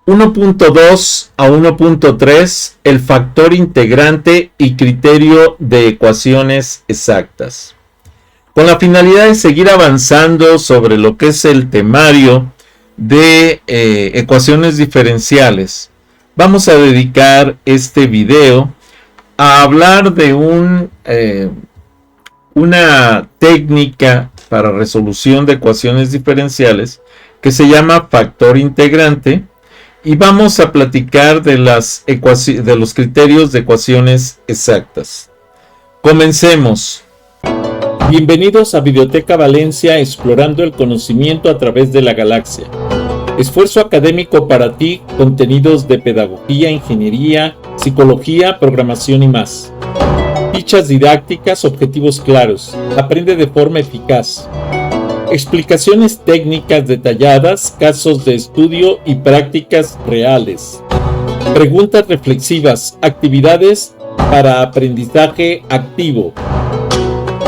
1.2 a 1.3, el factor integrante y criterio de ecuaciones exactas. Con la finalidad de seguir avanzando sobre lo que es el temario de ecuaciones diferenciales, vamos a dedicar este video a hablar de una técnica para resolución de ecuaciones diferenciales que se llama factor integrante, y vamos a platicar de los criterios de ecuaciones exactas. Comencemos. Bienvenidos a Videoteca Valencia, explorando el conocimiento a través de la galaxia. Esfuerzo académico para ti, contenidos de pedagogía, ingeniería, psicología, programación y más. Fichas didácticas, objetivos claros. Aprende de forma eficaz. Explicaciones técnicas detalladas, casos de estudio y prácticas reales. Preguntas reflexivas, actividades para aprendizaje activo.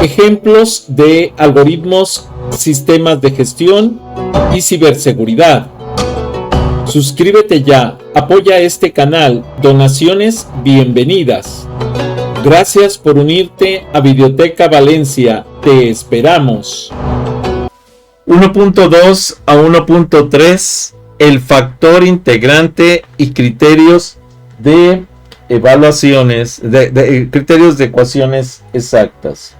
Ejemplos de algoritmos, sistemas de gestión y ciberseguridad. Suscríbete ya, apoya este canal, donaciones bienvenidas. Gracias por unirte a Videoteca Valencia, te esperamos. 1.2 a 1.3, el factor integrante y criterios de evaluaciones, criterios de ecuaciones exactas.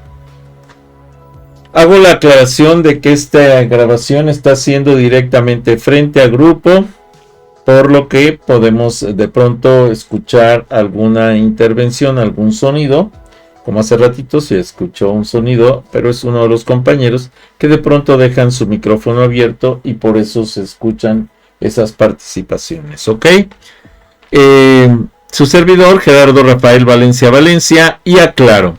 Hago la aclaración de que esta grabación está siendo directamente frente a grupo, por lo que podemos de pronto escuchar alguna intervención, algún sonido. Como hace ratito se escuchó un sonido, pero es uno de los compañeros que de pronto dejan su micrófono abierto y por eso se escuchan esas participaciones, ¿ok? Su servidor, Gerardo Rafael Valencia, y aclaro,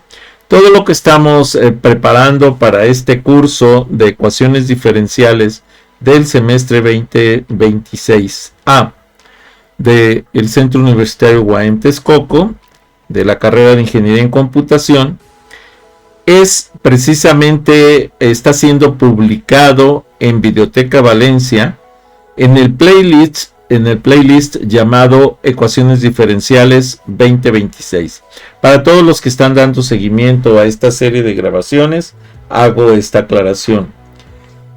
todo lo que estamos preparando para este curso de ecuaciones diferenciales del semestre 2026A del Centro Universitario UAM Texcoco, de la carrera de Ingeniería en Computación, es precisamente, está siendo publicado en Videoteca Valencia en el playlist llamado Ecuaciones Diferenciales 2026. Para todos los que están dando seguimiento a esta serie de grabaciones, hago esta aclaración.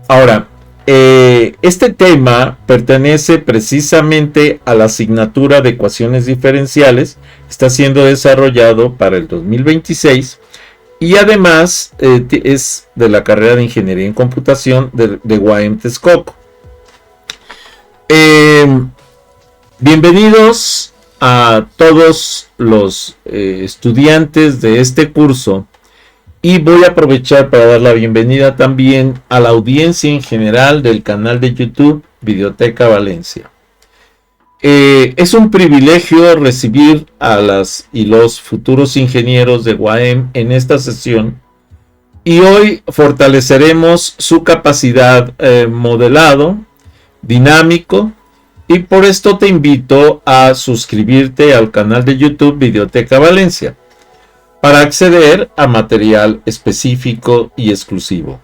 Ahora, este tema pertenece precisamente a la asignatura de ecuaciones diferenciales, está siendo desarrollado para el 2026 y además es de la carrera de Ingeniería en Computación de UAM Texcoco. Bienvenidos a todos los estudiantes de este curso. Y voy a aprovechar para dar la bienvenida también a la audiencia en general del canal de YouTube Videoteca Valencia. Es un privilegio recibir a las y los futuros ingenieros de UAM en esta sesión. Y hoy fortaleceremos su capacidad modelado, dinámico. Y por esto te invito a suscribirte al canal de YouTube Videoteca Valencia, para acceder a material específico y exclusivo.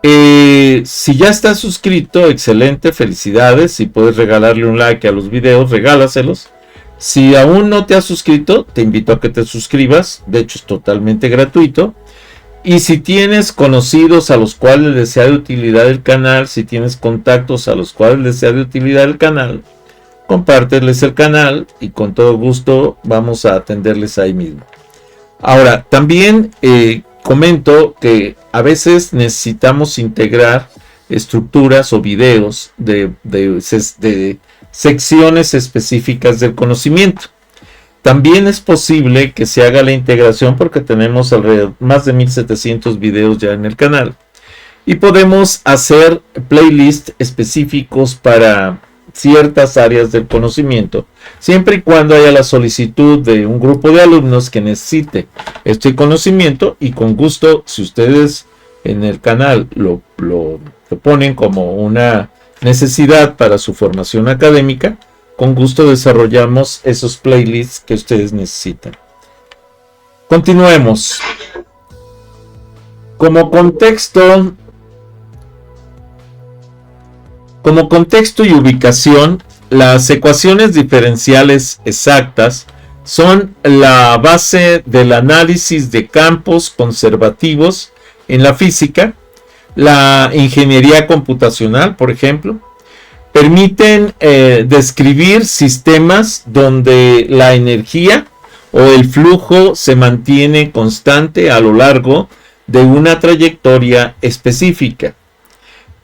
Si ya estás suscrito, excelente, felicidades. Si puedes regalarle un like a los videos, regálaselos. Si aún no te has suscrito, te invito a que te suscribas. De hecho, es totalmente gratuito. Y si tienes conocidos a los cuales les sea de utilidad el canal, si tienes contactos a los cuales les sea de utilidad el canal, compárteles el canal y con todo gusto vamos a atenderles ahí mismo. Ahora, también comento que a veces necesitamos integrar estructuras o videos de secciones específicas del conocimiento. También es posible que se haga la integración porque tenemos más de 1700 videos ya en el canal. Y podemos hacer playlists específicos para ciertas áreas del conocimiento, siempre y cuando haya la solicitud de un grupo de alumnos que necesite este conocimiento, y con gusto, si ustedes en el canal lo ponen como una necesidad para su formación académica, con gusto desarrollamos esos playlists que ustedes necesitan. Continuemos. Como contexto y ubicación, las ecuaciones diferenciales exactas son la base del análisis de campos conservativos en la física, la ingeniería computacional, por ejemplo. Permiten describir sistemas donde la energía o el flujo se mantiene constante a lo largo de una trayectoria específica.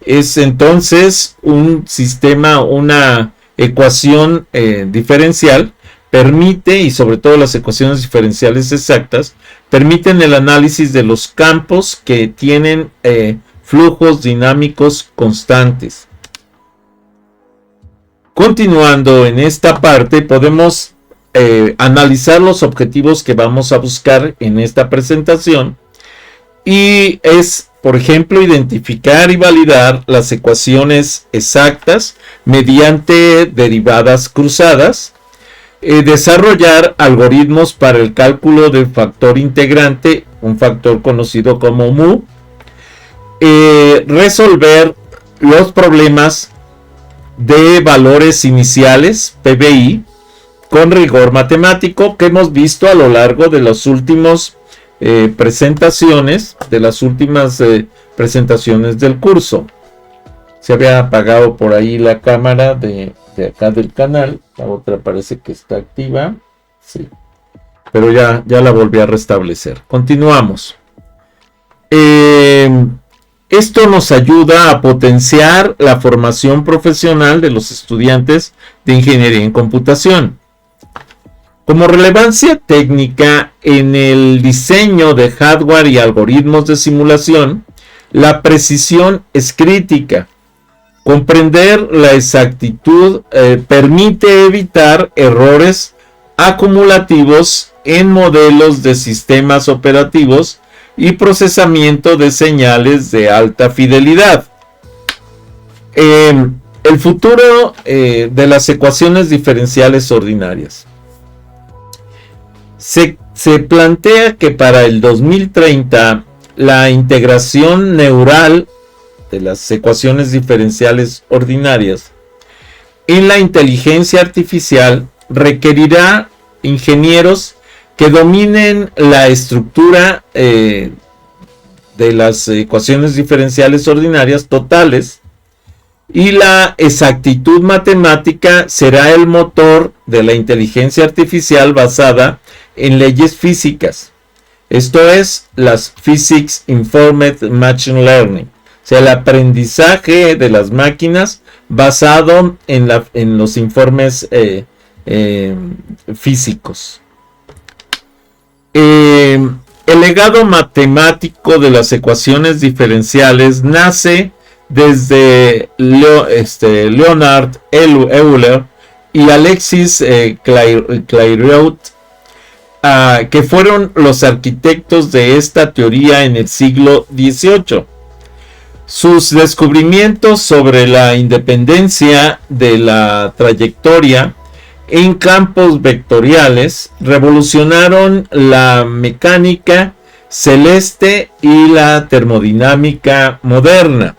Es entonces un sistema, una ecuación diferencial permite, y sobre todo las ecuaciones diferenciales exactas, permiten el análisis de los campos que tienen flujos dinámicos constantes. Continuando en esta parte, podemos analizar los objetivos que vamos a buscar en esta presentación, y es, por ejemplo, identificar y validar las ecuaciones exactas mediante derivadas cruzadas, desarrollar algoritmos para el cálculo del factor integrante, un factor conocido como mu, resolver los problemas de valores iniciales, PBI, con rigor matemático, que hemos visto a lo largo de los últimos presentaciones, presentaciones del curso. Se había apagado por ahí la cámara de acá del canal, la otra parece que está activa, sí, pero ya la volví a restablecer. Continuamos. Esto nos ayuda a potenciar la formación profesional de los estudiantes de ingeniería en computación. Como relevancia técnica en el diseño de hardware y algoritmos de simulación, la precisión es crítica. Comprender la exactitud permite evitar errores acumulativos en modelos de sistemas operativos y procesamiento de señales de alta fidelidad. El futuro de las ecuaciones diferenciales ordinarias. Se plantea que para el 2030 la integración neural de las ecuaciones diferenciales ordinarias en la inteligencia artificial requerirá ingenieros que dominen la estructura de las ecuaciones diferenciales ordinarias totales, y la exactitud matemática será el motor de la inteligencia artificial basada en leyes físicas. Esto es las Physics Informed Machine Learning, o sea, el aprendizaje de las máquinas basado en los informes físicos. El legado matemático de las ecuaciones diferenciales nace desde Leonard Euler y Alexis Clairaut, que fueron los arquitectos de esta teoría en el siglo XVIII. Sus descubrimientos sobre la independencia de la trayectoria en campos vectoriales revolucionaron la mecánica celeste y la termodinámica moderna.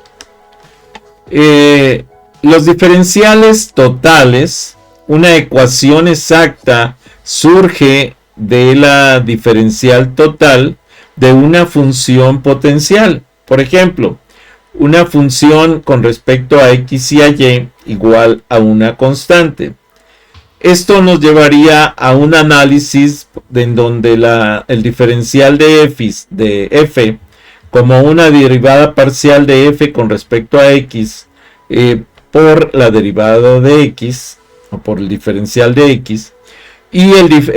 Los diferenciales totales, una ecuación exacta, surge de la diferencial total de una función potencial. Por ejemplo, una función con respecto a x y a y igual a una constante. Esto nos llevaría a un análisis en donde el diferencial de f como una derivada parcial de f con respecto a x por la derivada de x, o por el diferencial de x, y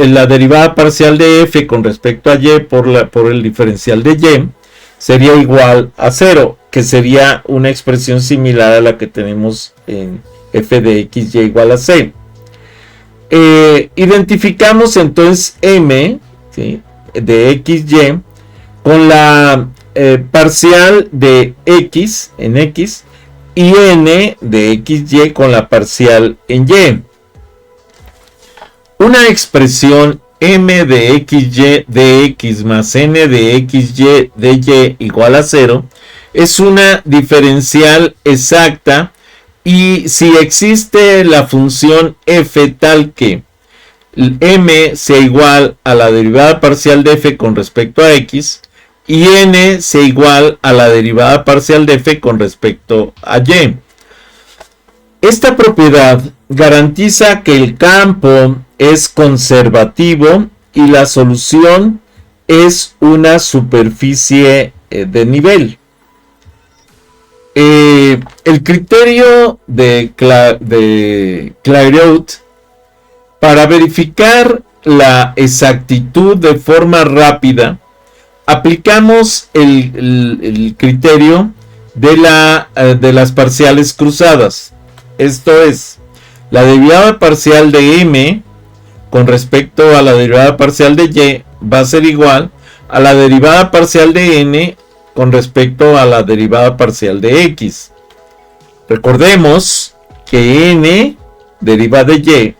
la derivada parcial de f con respecto a y por el diferencial de y, sería igual a 0, que sería una expresión similar a la que tenemos en f de x y igual a c. Identificamos entonces m, ¿sí?, de x, y con la parcial de x en x y n de x, y con la parcial en y. Una expresión m de xy de x más n de xy de y igual a 0 es una diferencial exacta Y si existe la función f tal que m sea igual a la derivada parcial de f con respecto a x y n sea igual a la derivada parcial de f con respecto a y. Esta propiedad garantiza que el campo es conservativo y la solución es una superficie de nivel. El criterio de Clairaut para verificar la exactitud de forma rápida, aplicamos el criterio de las parciales cruzadas. Esto es, la derivada parcial de m con respecto a la derivada parcial de y va a ser igual a la derivada parcial de n con respecto a la derivada parcial de x. Recordemos que n deriva de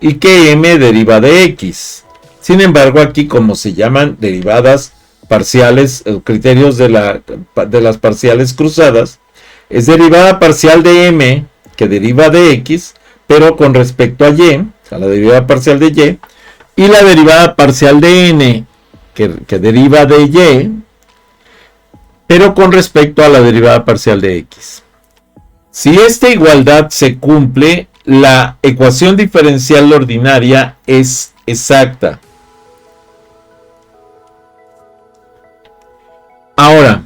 y que m deriva de x. Sin embargo, aquí como se llaman derivadas parciales, criterios de las parciales cruzadas, es derivada parcial de m que deriva de x, pero con respecto a y, a la derivada parcial de y la derivada parcial de n que deriva de y, pero con respecto a la derivada parcial de x. Si esta igualdad se cumple, la ecuación diferencial ordinaria es exacta. Ahora,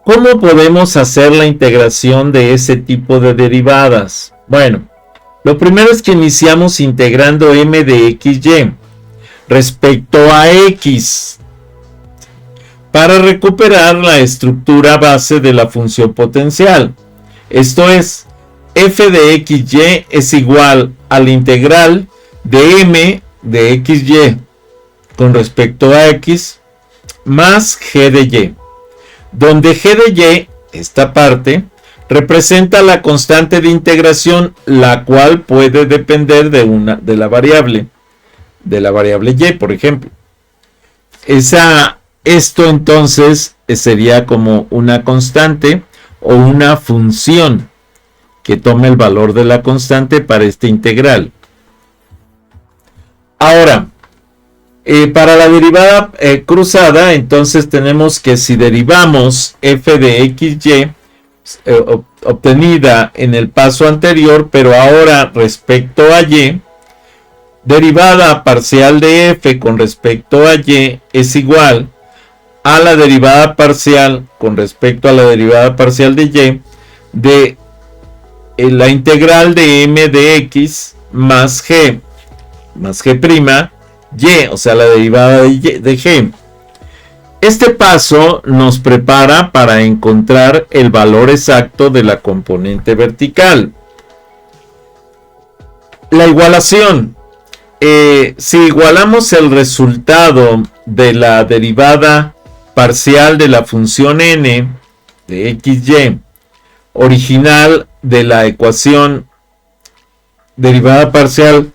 ¿cómo podemos hacer la integración de ese tipo de derivadas? Bueno, lo primero es que iniciamos integrando m de xy respecto a x para recuperar la estructura base de la función potencial. Esto es, f de xy es igual a la integral de m de xy con respecto a x más g de y, donde g de y, esta parte, representa la constante de integración, la cual puede depender de la variable y, por ejemplo. Esto entonces sería como una constante o una función que tome el valor de la constante para esta integral. Ahora, para la derivada cruzada, entonces tenemos que si derivamos f de xy obtenida en el paso anterior, pero ahora respecto a y, derivada parcial de f con respecto a y es igual a la derivada parcial con respecto a la derivada parcial de y de la integral de m de x más g prima y, o sea, la derivada de g. Este paso nos prepara para encontrar el valor exacto de la componente vertical. La igualación. Si igualamos el resultado de la derivada parcial de la función n de xy original de la ecuación derivada parcial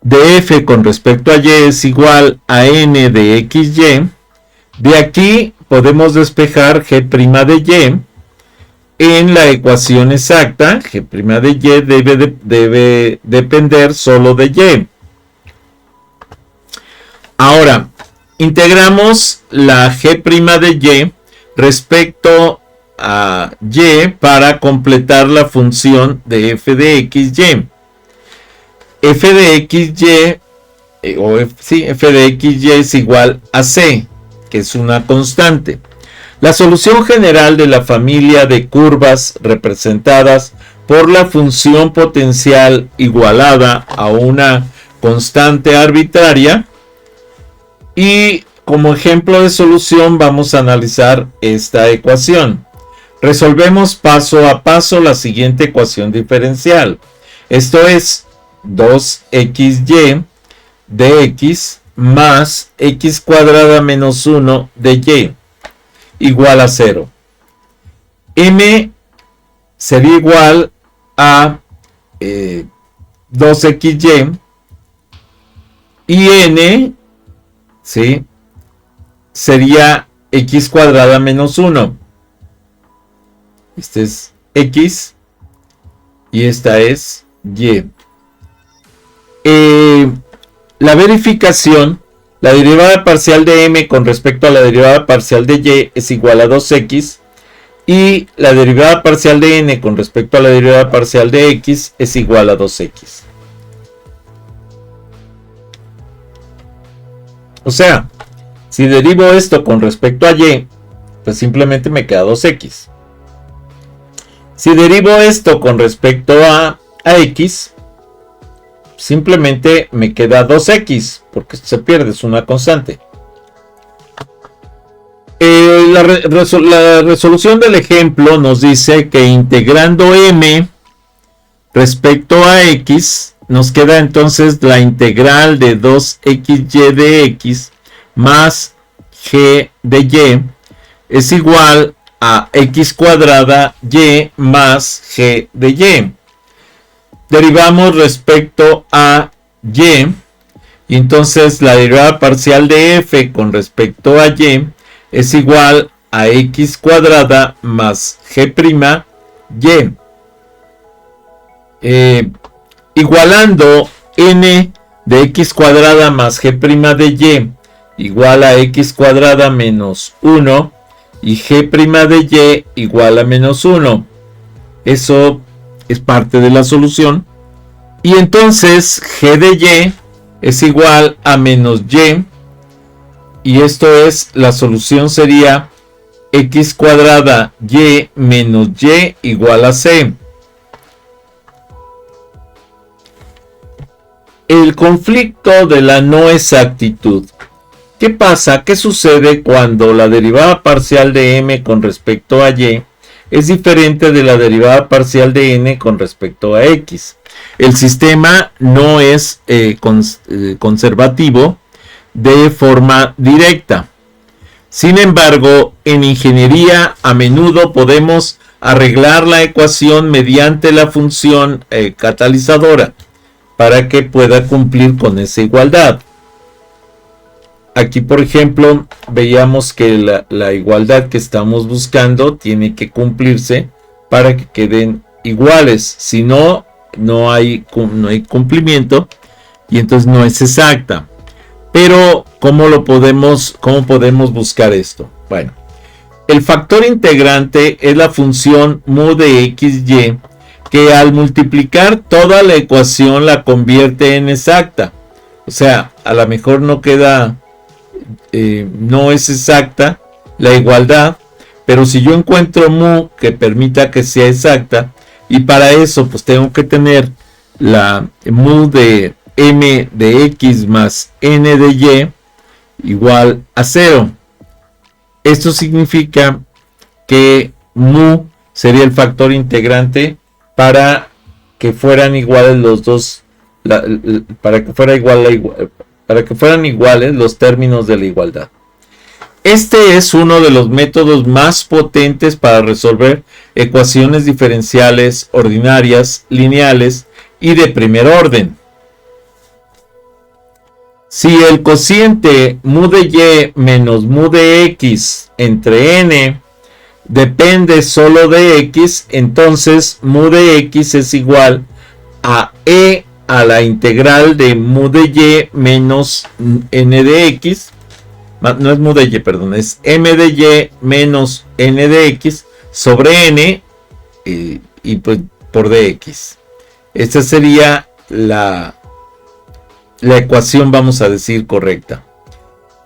de f con respecto a y es igual a n de xy, de aquí podemos despejar g' de y en la ecuación exacta. G' de y debe depender solo de y. Ahora, integramos la g' de y respecto a y para completar la función de f de xy. F de xy, f de xy es igual a c, que es una constante. La solución general de la familia de curvas representadas por la función potencial igualada a una constante arbitraria. Y como ejemplo de solución vamos a analizar esta ecuación. Resolvemos paso a paso la siguiente ecuación diferencial. Esto es 2xy de x más x cuadrada menos 1 de y igual a 0. M sería igual a 2xy y n, ¿sí?, sería x cuadrada menos 1. Este es x y esta es y. La verificación, la derivada parcial de m con respecto a la derivada parcial de y es igual a 2x, y la derivada parcial de n con respecto a la derivada parcial de x es igual a 2x. O sea, si derivo esto con respecto a y, pues simplemente me queda 2x. Si derivo esto con respecto a x, simplemente me queda 2x, porque esto se pierde, es una constante. La resolución del ejemplo nos dice que integrando m respecto a x, nos queda entonces la integral de 2xy de x más g de y es igual a x cuadrada y más g de y. Derivamos respecto a y, y entonces la derivada parcial de f con respecto a y es igual a x cuadrada más g' y. Igualando n de x cuadrada más g' de y igual a x cuadrada menos 1 y g' de y igual a menos 1. Eso es parte de la solución. Y entonces g de y es igual a menos y. Y esto es, la solución sería x cuadrada y menos y igual a c. El conflicto de la no exactitud. ¿Qué pasa? ¿Qué sucede cuando la derivada parcial de m con respecto a y es diferente de la derivada parcial de n con respecto a x? El sistema no es conservativo de forma directa. Sin embargo, en ingeniería a menudo podemos arreglar la ecuación mediante la función catalizadora para que pueda cumplir con esa igualdad. Aquí, por ejemplo, veíamos que la igualdad que estamos buscando tiene que cumplirse para que queden iguales. Si no, no hay cumplimiento y entonces no es exacta. Pero, ¿cómo podemos buscar esto? Bueno, el factor integrante es la función mu de xy, que al multiplicar toda la ecuación la convierte en exacta. O sea, a lo mejor no queda, no es exacta la igualdad, pero si yo encuentro mu que permita que sea exacta, y para eso pues tengo que tener la mu de m de x más n de y igual a 0. Esto significa que mu sería el factor integrante para que fueran iguales los dos, para que fueran iguales los términos de la igualdad. Este es uno de los métodos más potentes para resolver ecuaciones diferenciales ordinarias, lineales y de primer orden. Si el cociente mu de y menos mu de x entre n depende solo de x, entonces mu de x es igual a e a la integral de mu de y menos n de x. No es mu de y, perdón, es m de y menos n de x sobre n y pues por dx. Esta sería la ecuación, vamos a decir, correcta.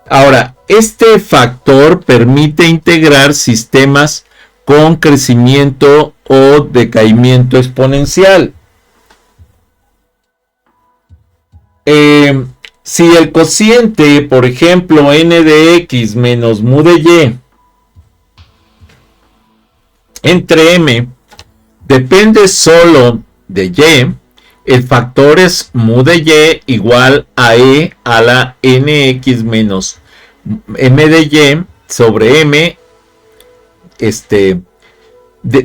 Ahora, este factor permite integrar sistemas con crecimiento o decaimiento exponencial. Si el cociente, por ejemplo, n de x menos mu de y entre m depende solo de y, el factor es mu de y igual a e a la nx menos m de y sobre m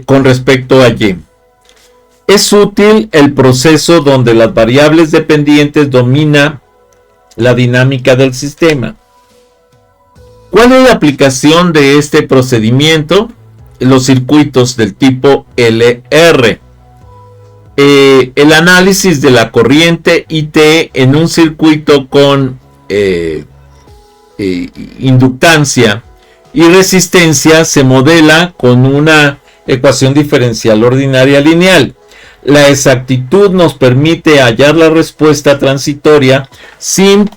con respecto a y. Es útil el proceso donde las variables dependientes dominan la dinámica del sistema. ¿Cuál es la aplicación de este procedimiento? Los circuitos del tipo LR. el análisis de la corriente IT en un circuito con inductancia y resistencia se modela con una ecuación diferencial ordinaria lineal. La exactitud nos permite hallar la respuesta transitoria sin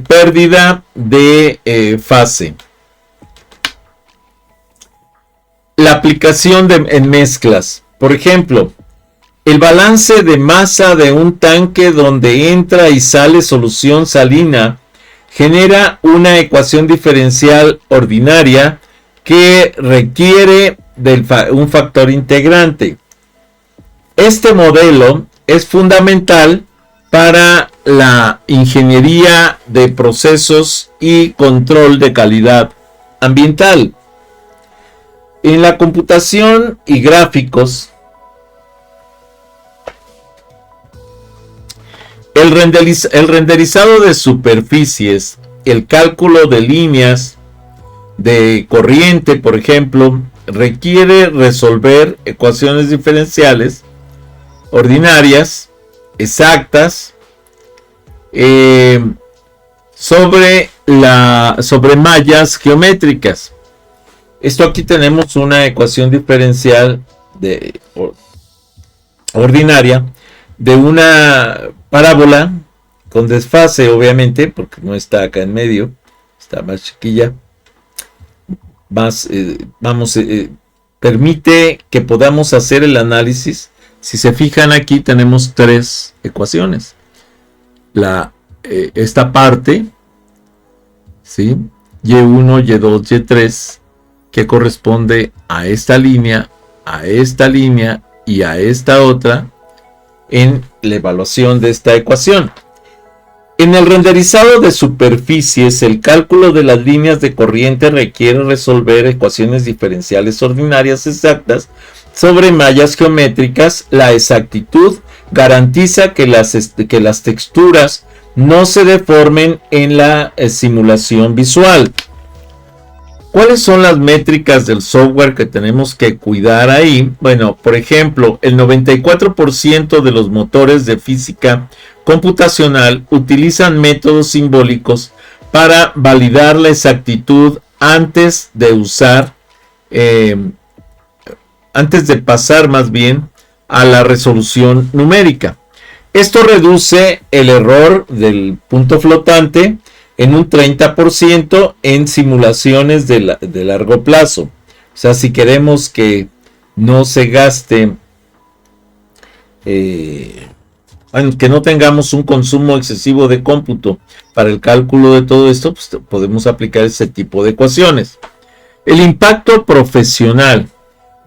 pérdida de fase. La aplicación en mezclas. Por ejemplo, el balance de masa de un tanque donde entra y sale solución salina genera una ecuación diferencial ordinaria que requiere un factor integrante. Este modelo es fundamental para la ingeniería de procesos y control de calidad ambiental. En la computación y gráficos, el renderizado de superficies, el cálculo de líneas de corriente, por ejemplo, requiere resolver ecuaciones diferenciales ordinarias, exactas, sobre mallas geométricas. Esto aquí tenemos una ecuación diferencial ordinaria de una parábola con desfase, obviamente, porque no está acá en medio, está más chiquilla, permite que podamos hacer el análisis. Si se fijan aquí tenemos tres ecuaciones. Esta parte, ¿sí? Y1, Y2, Y3, que corresponde a esta línea y a esta otra en la evaluación de esta ecuación. En el renderizado de superficies, el cálculo de las líneas de corriente requiere resolver ecuaciones diferenciales ordinarias exactas sobre mallas geométricas. La exactitud garantiza que las texturas no se deformen en la simulación visual. ¿Cuáles son las métricas del software que tenemos que cuidar ahí? Bueno, por ejemplo, el 94% de los motores de física computacional utilizan métodos simbólicos para validar la exactitud antes de pasar más bien a la resolución numérica. Esto reduce el error del punto flotante en un 30% en simulaciones de largo plazo. O sea, si queremos que no se gaste, que no tengamos un consumo excesivo de cómputo para el cálculo de todo esto, pues podemos aplicar ese tipo de ecuaciones. El impacto profesional.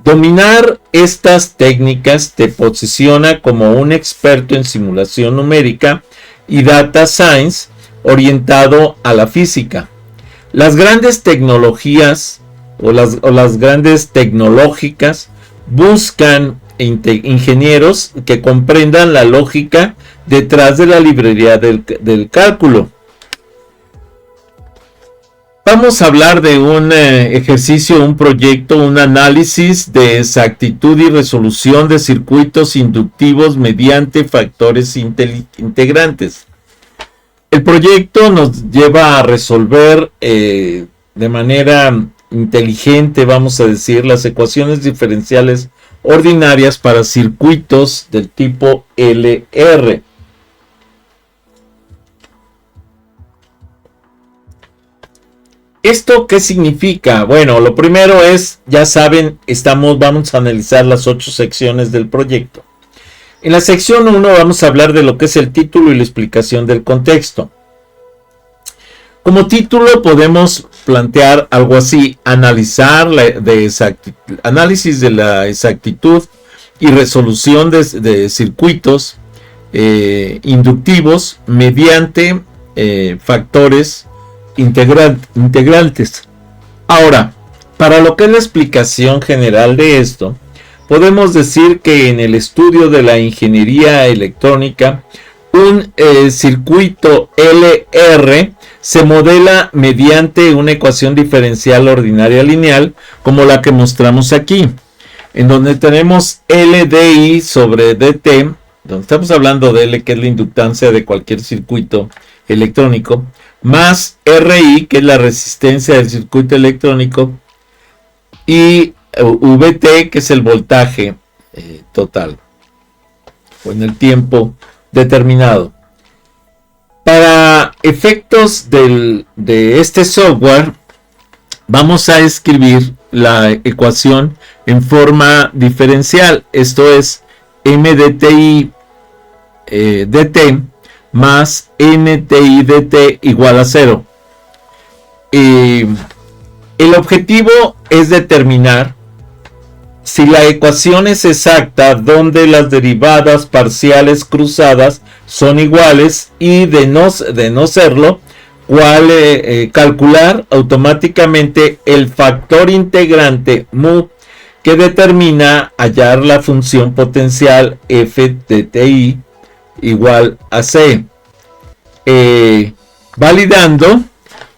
Dominar estas técnicas te posiciona como un experto en simulación numérica y data science orientado a la física. Las grandes tecnologías o las grandes tecnológicas buscan ingenieros que comprendan la lógica detrás de la librería del cálculo. Vamos a hablar de un ejercicio, un proyecto, un análisis de exactitud y resolución de circuitos inductivos mediante factores integrantes. El proyecto nos lleva a resolver de manera inteligente, vamos a decir, las ecuaciones diferenciales ordinarias para circuitos del tipo LR. ¿Esto qué significa? Bueno, lo primero es, ya saben, vamos a analizar las 8 secciones del proyecto. En la sección 1 vamos a hablar de lo que es el título y la explicación del contexto. Como título podemos plantear algo así: análisis de la exactitud y resolución de circuitos inductivos mediante factores integrantes. Ahora, para lo que es la explicación general de esto, podemos decir que en el estudio de la ingeniería electrónica, un circuito LR se modela mediante una ecuación diferencial ordinaria lineal, como la que mostramos aquí, en donde tenemos LDI sobre DT donde estamos hablando de L, que es la inductancia de cualquier circuito electrónico, más RI, que es la resistencia del circuito electrónico, y VT, que es el voltaje total, o en el tiempo determinado. Para efectos de este software, vamos a escribir la ecuación en forma diferencial. Esto es MDTI dt más NTI dt igual a 0. El objetivo es determinar si la ecuación es exacta, donde las derivadas parciales cruzadas son iguales, y de no serlo, calcular automáticamente el factor integrante mu, que determina hallar la función potencial f de ti igual a c, validando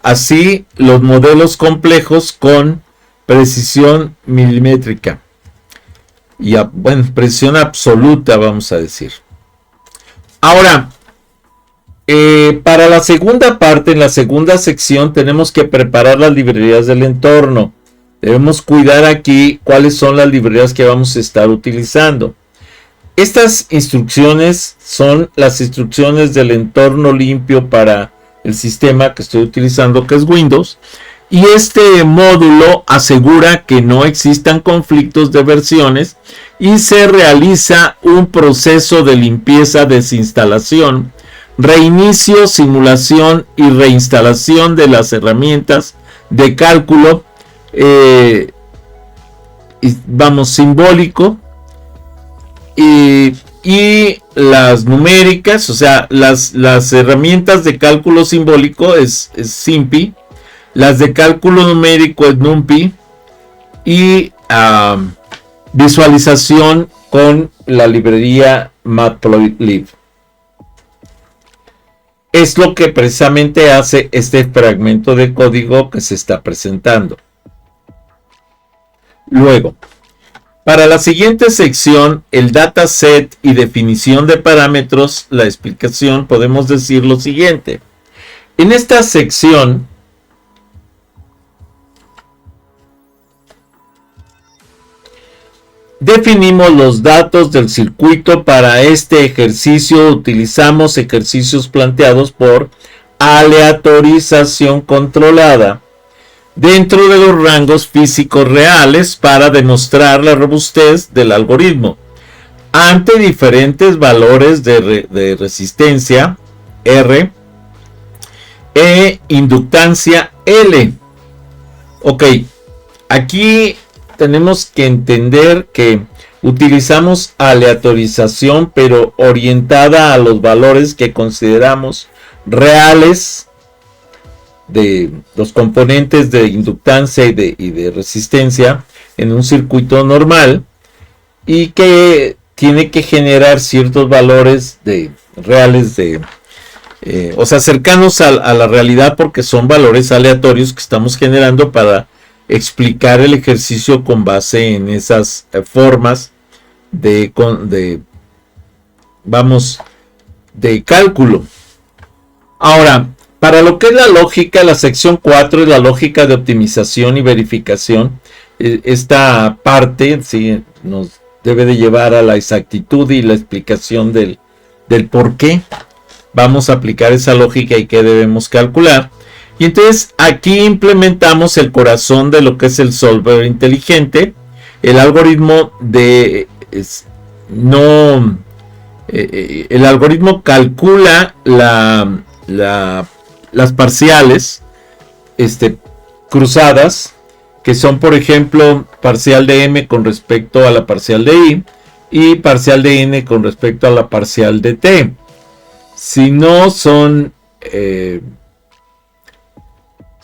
así los modelos complejos con precisión milimétrica y precisión absoluta, vamos a decir. Ahora, para la segunda parte, en la segunda sección, tenemos que preparar las librerías del entorno. Debemos cuidar aquí cuáles son las librerías que vamos a estar utilizando. Estas instrucciones son las instrucciones del entorno limpio para el sistema que estoy utilizando, que es Windows. Y este módulo asegura que no existan conflictos de versiones y se realiza un proceso de limpieza, desinstalación, reinicio, simulación y reinstalación de las herramientas de cálculo, simbólico, y las numéricas, o sea, las herramientas de cálculo simbólico es SIMPI, las de cálculo numérico es NumPy, y visualización con la librería Matplotlib. Es lo que precisamente hace este fragmento de código que se está presentando. Luego, para la siguiente sección, el dataset y definición de parámetros, la explicación, podemos decir lo siguiente. En esta sección, definimos los datos del circuito. Para este ejercicio utilizamos ejercicios planteados por aleatorización controlada dentro de los rangos físicos reales para demostrar la robustez del algoritmo ante diferentes valores de resistencia R e inductancia L. Ok, aquí tenemos que entender que utilizamos aleatorización, pero orientada a los valores que consideramos reales de los componentes de inductancia y de resistencia en un circuito normal, y que tiene que generar ciertos valores reales o sea, cercanos a la realidad, porque son valores aleatorios que estamos generando para explicar el ejercicio con base en esas formas de cálculo. Ahora, para lo que es la lógica, la sección 4 es la lógica de optimización y verificación. Esta parte sí nos debe de llevar a la exactitud y la explicación del por qué vamos a aplicar esa lógica y qué debemos calcular. Y entonces aquí implementamos el corazón de lo que es el solver inteligente, el algoritmo el algoritmo calcula las parciales cruzadas, que son, por ejemplo, parcial de m con respecto a la parcial de i y parcial de n con respecto a la parcial de t. Si no son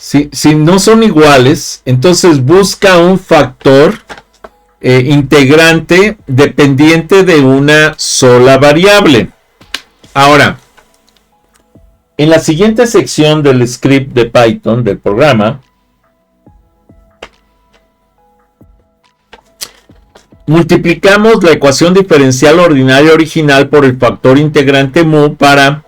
si no son iguales, entonces busca un factor integrante dependiente de una sola variable. Ahora, en la siguiente sección del script de Python, del programa, multiplicamos la ecuación diferencial ordinaria original por el factor integrante mu para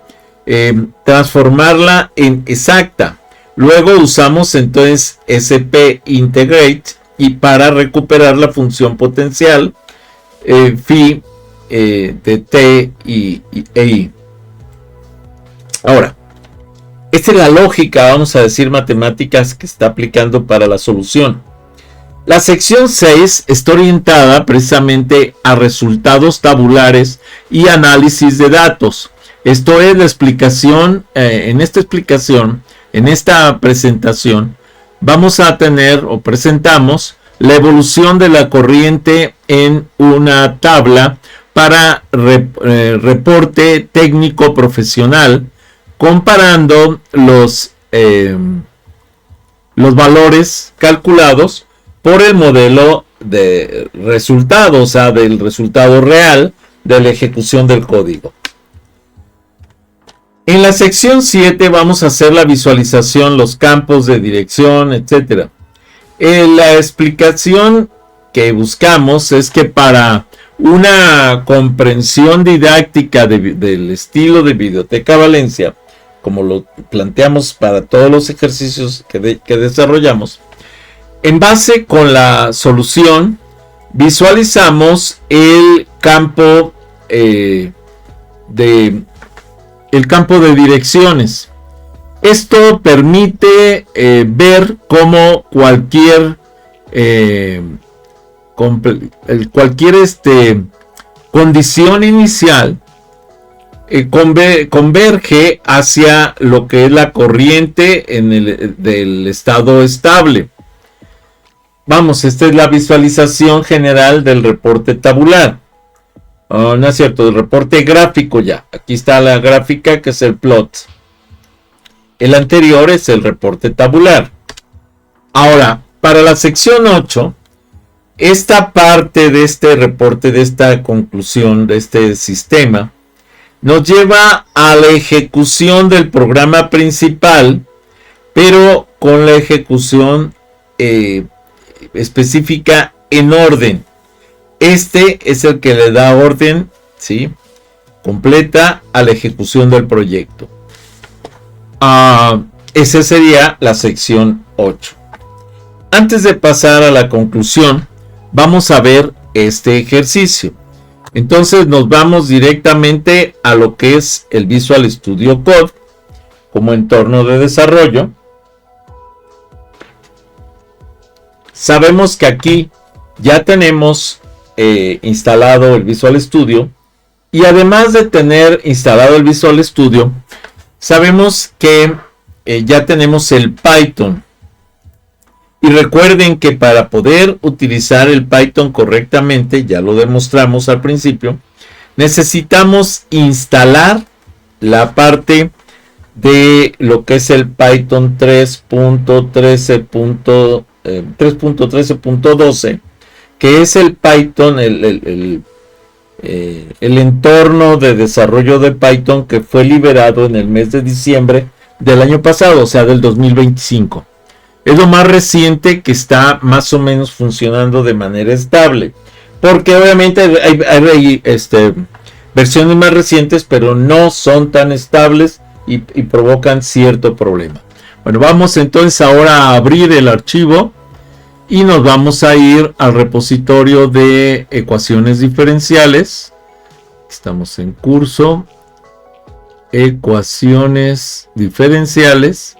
transformarla en exacta. Luego usamos entonces SP integrate y para recuperar la función potencial phi de t y i. Ahora, esta es la lógica, vamos a decir, matemáticas que está aplicando para la solución. La sección 6 está orientada precisamente a resultados tabulares y análisis de datos. Esto es la explicación, en esta presentación, vamos a tener o presentamos la evolución de la corriente en una tabla para reporte técnico profesional, comparando los valores calculados por el modelo de resultado, o sea, del resultado real de la ejecución del código. En la sección 7 vamos a hacer la visualización, los campos de dirección, etc. La explicación que buscamos es que para una comprensión didáctica del estilo de Videoteca Valencia, como lo planteamos para todos los ejercicios que desarrollamos, en base con la solución visualizamos el campo de direcciones. Esto permite ver cómo cualquier condición inicial converge hacia lo que es la corriente del estado estable. Vamos, esta es la visualización general del reporte tabular. No es cierto, el reporte gráfico ya. Aquí está la gráfica que es el plot. El anterior es el reporte tabular. Ahora, para la sección 8, esta parte de este reporte, de esta conclusión, de este sistema, nos lleva a la ejecución del programa principal, pero con la ejecución específica en orden. Este es el que le da orden, ¿sí?, completa a la ejecución del proyecto. Esa sería la sección 8. Antes de pasar a la conclusión, vamos a ver este ejercicio. Entonces nos vamos directamente a lo que es el Visual Studio Code como entorno de desarrollo. Sabemos que aquí ya tenemos instalado el Visual Studio, y además de tener instalado el Visual Studio, sabemos que ya tenemos el Python. Y recuerden que para poder utilizar el Python correctamente, ya lo demostramos al principio, necesitamos instalar la parte de lo que es el Python 3.13.12, que es el Python, el entorno de desarrollo de Python que fue liberado en el mes de diciembre del año pasado, o sea, del 2025. Es lo más reciente que está más o menos funcionando de manera estable, porque obviamente hay versiones más recientes, pero no son tan estables y provocan cierto problema. Bueno, vamos entonces ahora a abrir el archivo y nos vamos a ir al repositorio de ecuaciones diferenciales. Estamos en curso, ecuaciones diferenciales.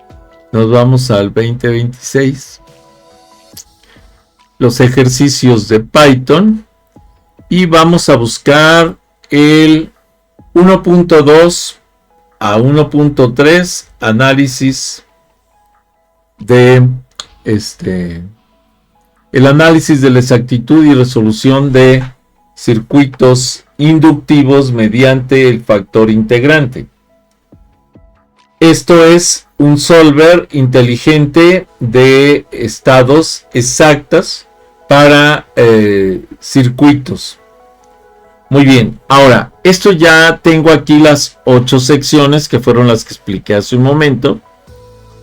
Nos vamos al 2026, los ejercicios de Python, y vamos a buscar el 1.2 a 1.3, análisis de el análisis de la exactitud y resolución de circuitos inductivos mediante el factor integrante. Esto es un solver inteligente de estados exactas para circuitos. Muy bien, ahora, esto ya tengo aquí las 8 secciones que fueron las que expliqué hace un momento.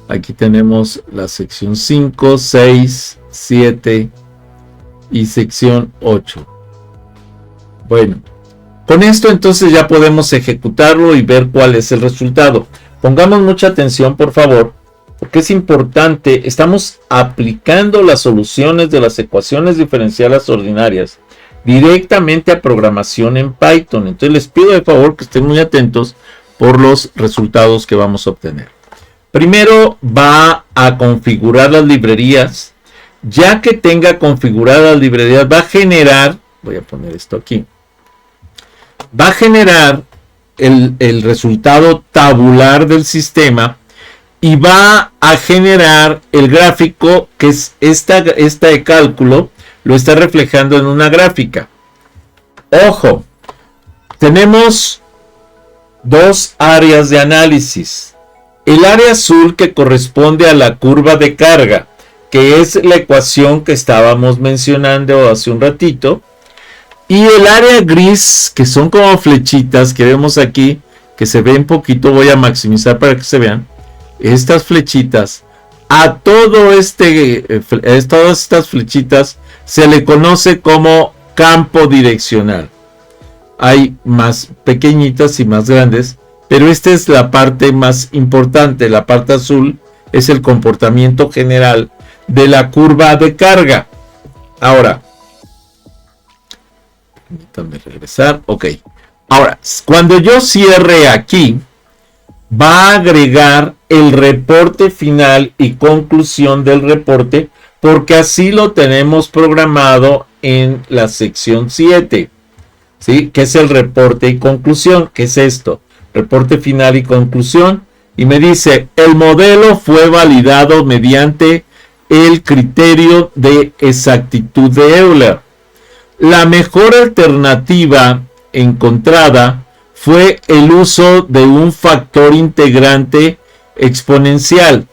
Aquí tenemos la sección 5, 6, 7 y sección 8. Bueno, con esto entonces ya podemos ejecutarlo y ver cuál es el resultado. Pongamos mucha atención, por favor, porque es importante. Estamos aplicando las soluciones de las ecuaciones diferenciales ordinarias directamente a programación en Python. Entonces les pido de favor que estén muy atentos por los resultados que vamos a obtener. Primero va a configurar las librerías. Ya que tenga configuradas las librerías, va a generar, voy a poner esto aquí, va a generar el resultado tabular del sistema y va a generar el gráfico, que es esta de cálculo, lo está reflejando en una gráfica. Ojo, tenemos dos áreas de análisis. El área azul, que corresponde a la curva de carga, que es la ecuación que estábamos mencionando hace un ratito. Y el área gris, que son como flechitas que vemos aquí, que se ven poquito, voy a maximizar para que se vean. Estas flechitas, a todas estas flechitas se le conoce como campo direccional. Hay más pequeñitas y más grandes, pero esta es la parte más importante. La parte azul es el comportamiento general de la curva de carga. Ahora, permítanme regresar. Ok. Ahora, cuando yo cierre aquí, va a agregar el reporte final y conclusión del reporte, porque así lo tenemos programado en la sección 7. ¿Sí? Que es el reporte y conclusión. ¿Qué es esto? Reporte final y conclusión. Y me dice, el modelo fue validado mediante el criterio de exactitud de Euler. La mejor alternativa encontrada fue el uso de un factor integrante exponencial.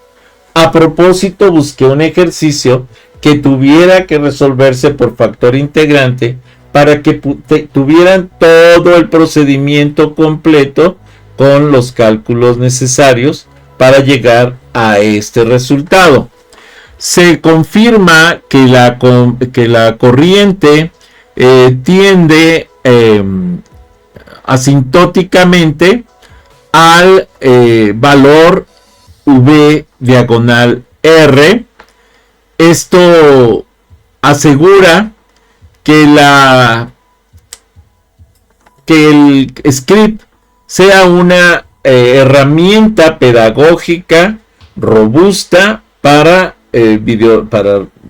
A propósito, busqué un ejercicio que tuviera que resolverse por factor integrante para que tuvieran todo el procedimiento completo con los cálculos necesarios para llegar a este resultado. Se confirma que la corriente tiende asintóticamente al valor V diagonal R. Esto asegura que el script sea una herramienta pedagógica robusta para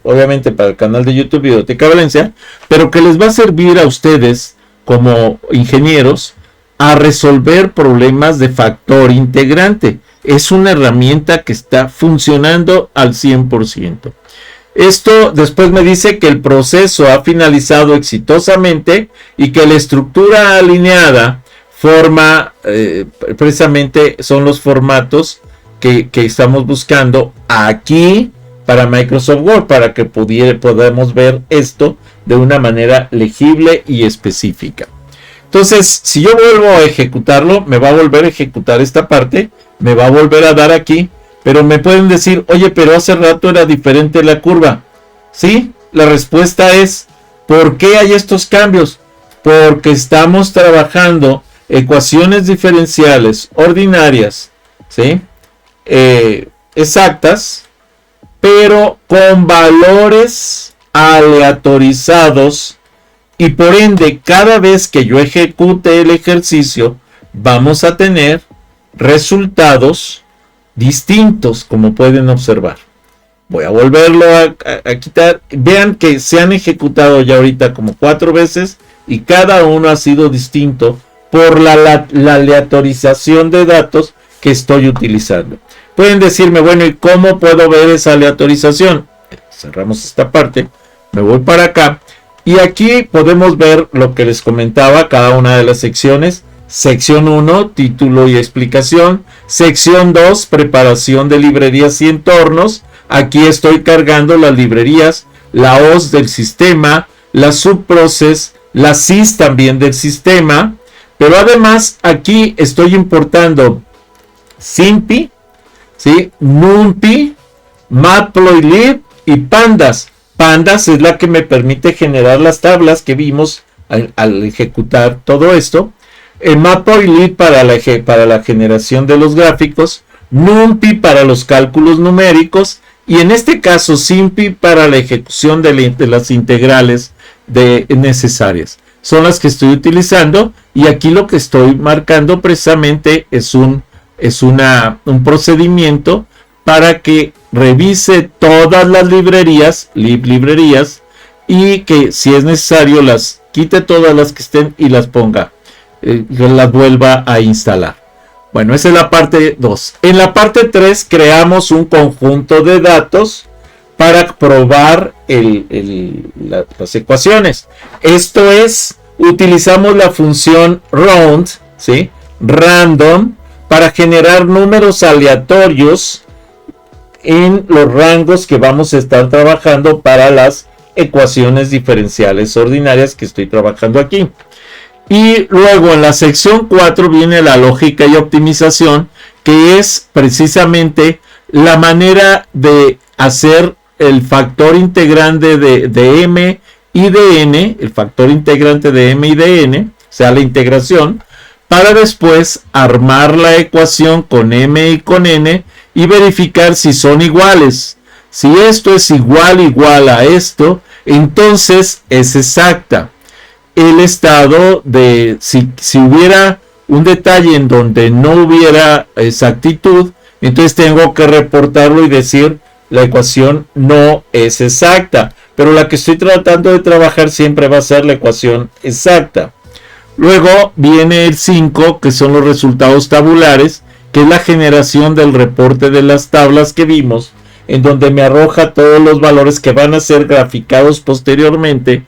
obviamente para el canal de YouTube Videoteca Valencia, pero que les va a servir a ustedes como ingenieros a resolver problemas de factor integrante. Es una herramienta que está funcionando al 100%. Esto después me dice que el proceso ha finalizado exitosamente y que la estructura alineada forma, precisamente son los formatos que estamos buscando aquí para Microsoft Word, para que podamos ver esto de una manera legible y específica. Entonces, si yo vuelvo a ejecutarlo, me va a volver a ejecutar esta parte, me va a volver a dar aquí, pero me pueden decir, oye, pero hace rato era diferente la curva. ¿Sí? La respuesta es, ¿por qué hay estos cambios? Porque estamos trabajando ecuaciones diferenciales ordinarias, ¿sí? Exactas, pero con valores aleatorizados, y por ende cada vez que yo ejecute el ejercicio vamos a tener resultados distintos, como pueden observar. Voy a volverlo a quitar. Vean que se han ejecutado ya ahorita como 4 veces y cada uno ha sido distinto por la aleatorización de datos que estoy utilizando. Pueden decirme, bueno, ¿y cómo puedo ver esa aleatorización? Cerramos esta parte, me voy para acá y aquí podemos ver lo que les comentaba, cada una de las secciones. Sección 1, título y explicación. Sección 2, preparación de librerías y entornos. Aquí estoy cargando las librerías, la OS del sistema, la subprocess, la sys también del sistema. Pero además aquí estoy importando SymPy, ¿sí? NumPy, Matplotlib y Pandas. Pandas es la que me permite generar las tablas que vimos al ejecutar todo esto. Matplotlib para la generación de los gráficos, NumPy para los cálculos numéricos y en este caso SymPy para la ejecución de las integrales necesarias. Son las que estoy utilizando y aquí lo que estoy marcando precisamente es un procedimiento para que revise todas las librerías y que si es necesario las quite todas las que estén y las ponga, las vuelva a instalar. Bueno, esa es la parte 2. En la parte 3 creamos un conjunto de datos para probar las ecuaciones. Esto es, utilizamos la función round, ¿sí? Random, para generar números aleatorios en los rangos que vamos a estar trabajando para las ecuaciones diferenciales ordinarias que estoy trabajando aquí. Y luego en la sección 4 viene la lógica y optimización, que es precisamente la manera de hacer el factor integrante de m y de n, el factor integrante de m y de n, o sea, la integración, para después armar la ecuación con m y con n y verificar si son iguales. Si esto es igual a esto, entonces es exacta. El estado de si hubiera un detalle en donde no hubiera exactitud, entonces tengo que reportarlo y decir la ecuación no es exacta, pero la que estoy tratando de trabajar siempre va a ser la ecuación exacta. Luego viene el 5, que son los resultados tabulares, que es la generación del reporte de las tablas que vimos, en donde me arroja todos los valores que van a ser graficados posteriormente.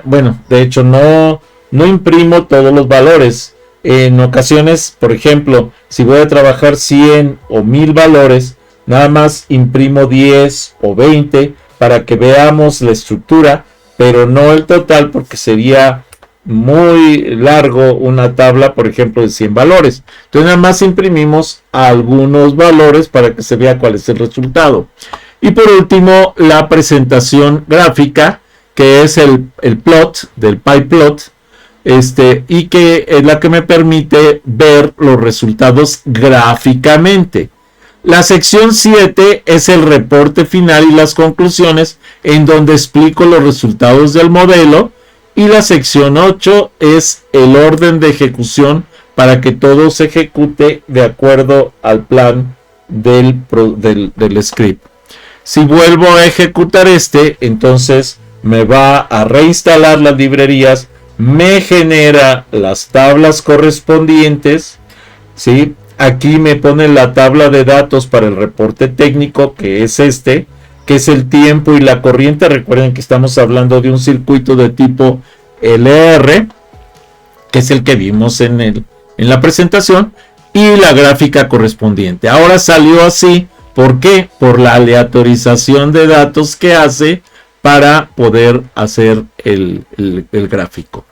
Bueno, de hecho no imprimo todos los valores. En ocasiones, por ejemplo, si voy a trabajar 100 o 1000 valores, nada más imprimo 10 o 20 para que veamos la estructura, pero no el total, porque sería muy largo una tabla, por ejemplo, de 100 valores. Entonces nada más imprimimos algunos valores para que se vea cuál es el resultado. Y por último, la presentación gráfica, que es el plot del pyplot, y que es la que me permite ver los resultados gráficamente. La sección 7 es el reporte final y las conclusiones, en donde explico los resultados del modelo, y la sección 8 es el orden de ejecución para que todo se ejecute de acuerdo al plan del script. Si vuelvo a ejecutar entonces me va a reinstalar las librerías, me genera las tablas correspondientes, ¿sí? Aquí me pone la tabla de datos para el reporte técnico, que es que es el tiempo y la corriente. Recuerden que estamos hablando de un circuito de tipo LR, que es el que vimos en la presentación, y la gráfica correspondiente. Ahora salió así, ¿por qué? Por la aleatorización de datos que hace para poder hacer el gráfico.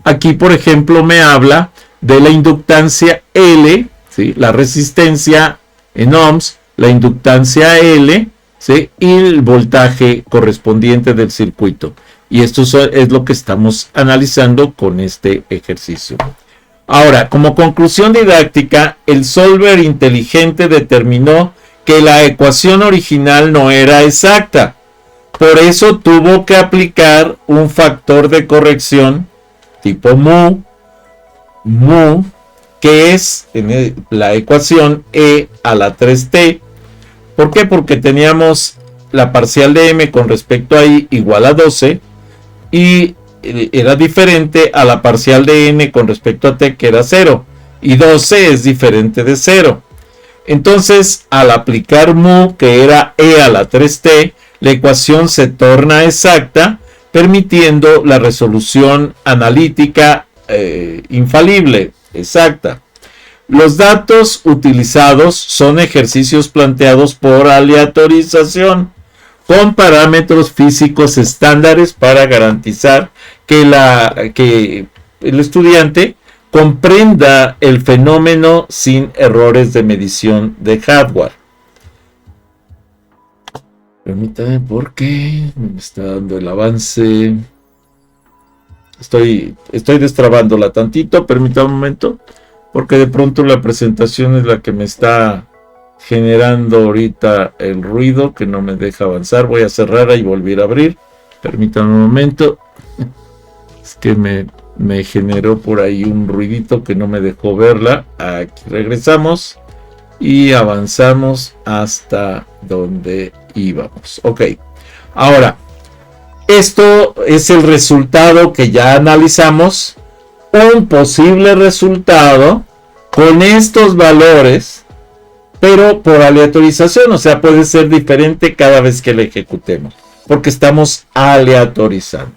Aquí, por ejemplo, me habla de la inductancia L, ¿sí? La resistencia en ohms, la inductancia L, ¿sí? Y el voltaje correspondiente del circuito. Y esto es lo que estamos analizando con este ejercicio. Ahora, como conclusión didáctica, el solver inteligente determinó que la ecuación original no era exacta. Por eso tuvo que aplicar un factor de corrección tipo mu, que es en la ecuación e a la 3t. ¿Por qué? Porque teníamos la parcial de m con respecto a i igual a 12 y era diferente a la parcial de n con respecto a t, que era 0, y 12 es diferente de 0. Entonces, al aplicar mu, que era e a la 3t, la ecuación se torna exacta, permitiendo la resolución analítica infalible, exacta. Los datos utilizados son ejercicios planteados por aleatorización, con parámetros físicos estándares para garantizar que el estudiante comprenda el fenómeno sin errores de medición de hardware. Permítame porque me está dando el avance. Estoy destrabándola tantito, permítame un momento, porque de pronto la presentación es la que me está generando ahorita el ruido que no me deja avanzar. Voy a cerrar y volver a abrir. Permítame un momento. Es que me generó por ahí un ruidito que no me dejó verla. Aquí regresamos y avanzamos hasta donde íbamos. Ok, ahora esto es el resultado que ya analizamos. Un posible resultado con estos valores, pero por aleatorización, o sea, puede ser diferente cada vez que lo ejecutemos, porque estamos aleatorizando.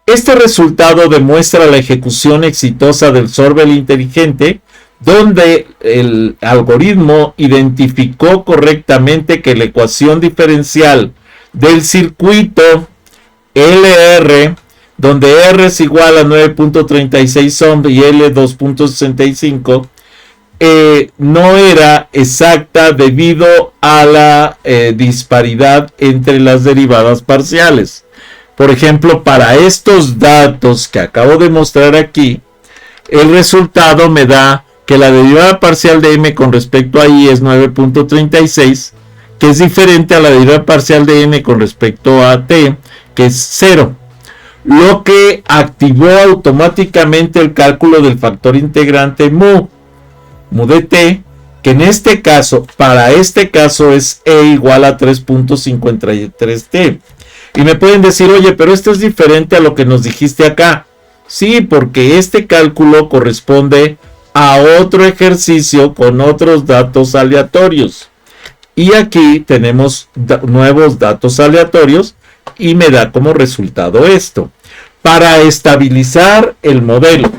Este resultado demuestra la ejecución exitosa del solver inteligente, donde el algoritmo identificó correctamente que la ecuación diferencial del circuito LR, donde R es igual a 9.36 ohm y L 2.65, no era exacta debido a la disparidad entre las derivadas parciales. Por ejemplo, para estos datos que acabo de mostrar aquí, el resultado me da que la derivada parcial de m con respecto a i es 9.36, que es diferente a la derivada parcial de n con respecto a t, que es 0. Lo que activó automáticamente el cálculo del factor integrante mu de t, que en este caso, para este caso es e igual a 3.53t. Y me pueden decir, oye, pero esto es diferente a lo que nos dijiste acá. Sí, porque este cálculo corresponde a otro ejercicio con otros datos aleatorios. Y aquí tenemos nuevos datos aleatorios y me da como resultado esto. Para estabilizar el modelo,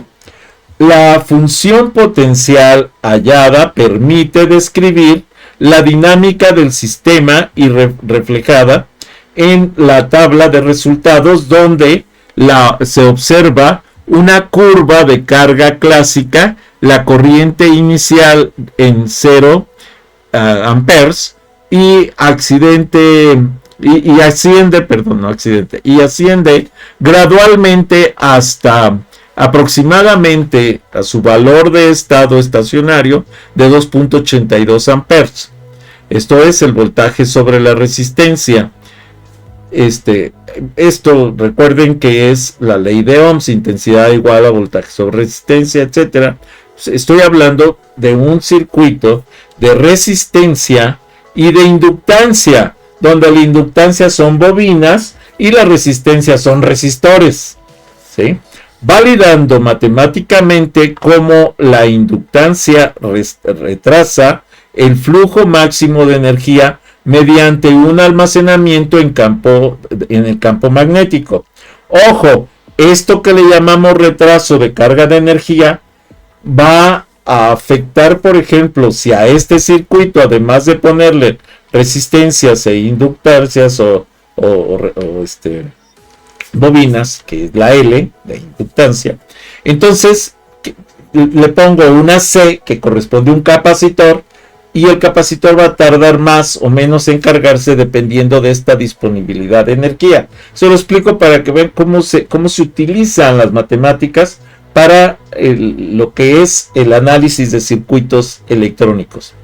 la función potencial hallada permite describir la dinámica del sistema y reflejada en la tabla de resultados, donde se observa una curva de carga clásica, la corriente inicial en 0 amperes y asciende gradualmente hasta aproximadamente a su valor de estado estacionario de 2.82 amperes. Esto es el voltaje sobre la resistencia. Esto recuerden que es la ley de Ohms, intensidad igual a voltaje sobre resistencia, etcétera. Estoy hablando de un circuito de resistencia y de inductancia, donde la inductancia son bobinas y la resistencia son resistores, ¿sí? Validando matemáticamente cómo la inductancia retrasa el flujo máximo de energía mediante un almacenamiento en el campo magnético. Ojo, esto que le llamamos retraso de carga de energía va a afectar, por ejemplo, si a este circuito, además de ponerle resistencias e inductancias o bobinas, que es la L de inductancia, entonces le pongo una C que corresponde a un capacitor, y el capacitor va a tardar más o menos en cargarse dependiendo de esta disponibilidad de energía. Se lo explico para que vean cómo se utilizan las matemáticas para lo que es el análisis de circuitos electrónicos.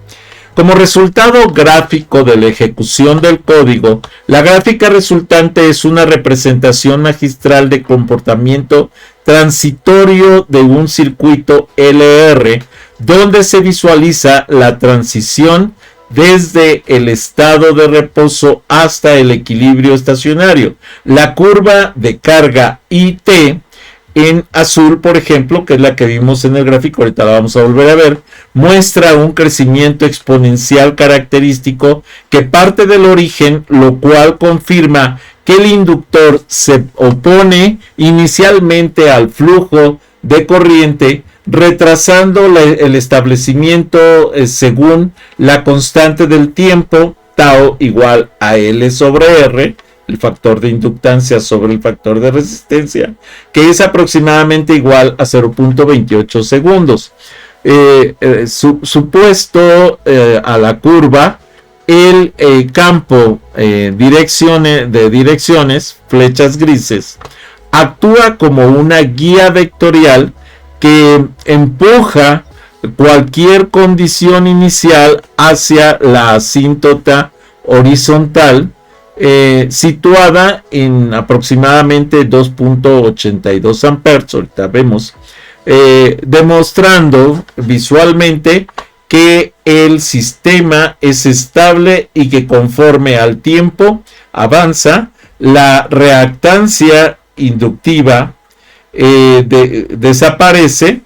Como resultado gráfico de la ejecución del código, la gráfica resultante es una representación magistral de comportamiento transitorio de un circuito LR, donde se visualiza la transición desde el estado de reposo hasta el equilibrio estacionario. La curva de carga IT en azul, por ejemplo, que es la que vimos en el gráfico, ahorita la vamos a volver a ver, muestra un crecimiento exponencial característico que parte del origen, lo cual confirma que el inductor se opone inicialmente al flujo de corriente, retrasando el establecimiento según la constante del tiempo, tau igual a L sobre R, el factor de inductancia sobre el factor de resistencia, que es aproximadamente igual a 0.28 segundos. Supuesto a la curva, el campo de direcciones, flechas grises, actúa como una guía vectorial que empuja cualquier condición inicial hacia la asíntota horizontal, situada en aproximadamente 2.82 amperes, ahorita vemos, demostrando visualmente que el sistema es estable y que conforme al tiempo avanza, la reactancia inductiva desaparece,